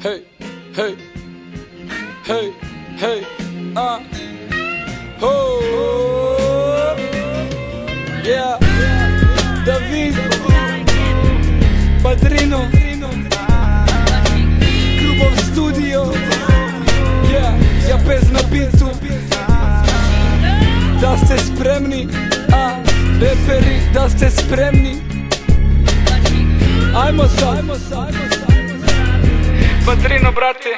Hey, hey, hey, hey, oh, yeah, David, Padrino, Klubov studio, yeah, ja pez na bitu. Da ste spremni, reperi, da ste spremni. Ajmo sad, Padrino, brate.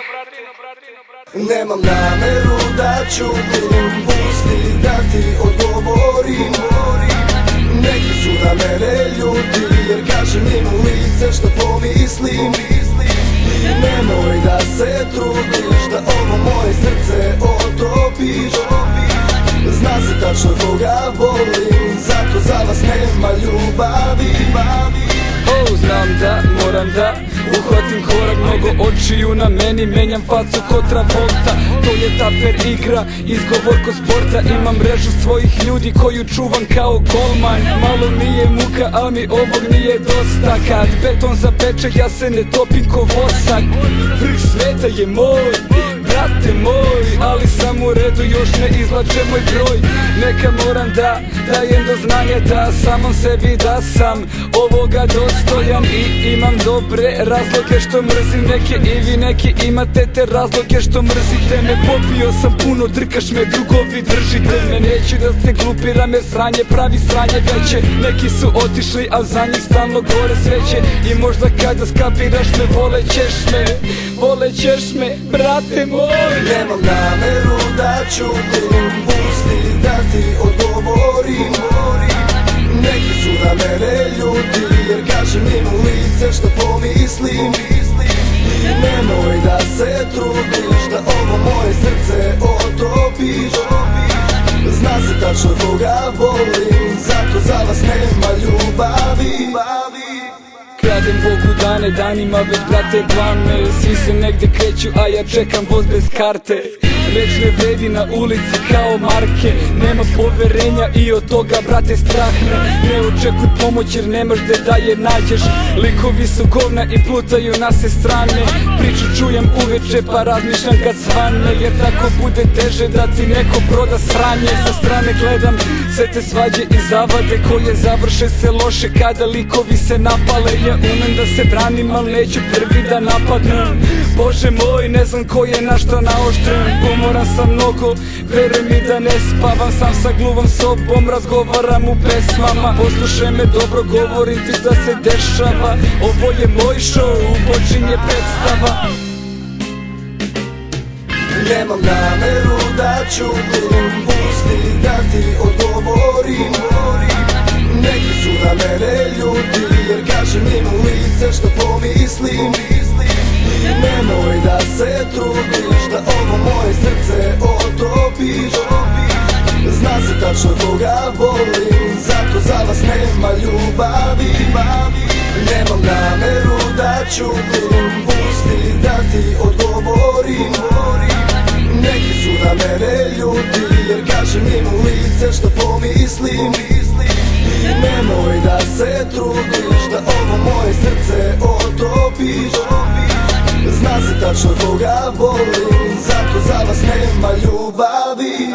Nemam nameru da ćutim, pusti da ti odgovorim. Neki su na mene ljuti, jer kažem im u lice što pomislim. I nemoj da se trudiš, da ovo moje srce otopiš. Zna se tačno koga volim, zato za vas nema ljubavi. Znam da moram da uhvatim korak, mnogo očiju na meni, menjam facu ko Travolta. To je ta fair igra, izgovor ko sporta. Imam mrežu svojih ljudi koju čuvam kao golman. Malo mi je muka, al mi ovog nije dosta. Kad beton zapeče, ja se ne topim ko vosak. Vrh sveta je moj, brate moj, ali sam u redu, još ne izvlače moj broj. Neka moram da dajem do znanja da samom sebi da sam ovoga dostojan. I imam dobre razloge što mrzim neke, i vi neki imate te razloge što mrzite me. Popio sam puno, drkaš me, drugovi držite me. Neću da se glupiram jer sranje pravi sranje veće. Neki su otišli, a za njih stalno gore sveće. I možda kada skapiraš me, volećeš me, brate moj. Nemam nameru da ćutim, pusti da ti odgovorim. Neki su na mene ljuti, jer kažem im u lice što pomislim. I nemoj da se trudiš, da ovo moje srce otopiš. Zna se tačno koga volim, zato za vas nema ljubavi. Kradem Bogu dane, danima već brate plane. Svi se negde kreću, a ja čekam voz bez karte. Reč ne vredi na ulici kao marke. Nema poverenja i od toga brate strah me. Ne očekuj pomoć jer nemaš gde da je nađeš. Likovi su govna i plutaju na sve strane. Priču čujem uveče pa razmišljam kad svane. Jer tako bude teže da ti neko proda sranje. Sa strane gledam sve te svađe i zavade koje završe se loše kada likovi se napale. Ja umem da se branim, al neću prvi da napadnem. Bože moj, ne znam ko je na što naoštren. Umoran sam mnogo, veruj mi da ne spavam. Sam sa gluvom sobom razgovaram u pesmama. Poslušaj me dobro, govorim ti da se dešava. Ovo je moj show, počinje predstava. Nemam nameru da ćutim, pusti da ti odgovorim. Neki su na mene ljuti, jer kažem im u lice što pomislim. I nemoj da se trudiš, da ovo moje srce otopiš. Zna se tačno koga volim, zato za vas nema ljubavi. Nemam nameru da ćutim, pusti da ti odgovorim. Neki su na mene ljuti, jer kažem im u lice što pomislim. I nemoj da se trudiš, da ovo moje srce otopiš. Zna se tačno koga volim, zato za vas nema ljubavi.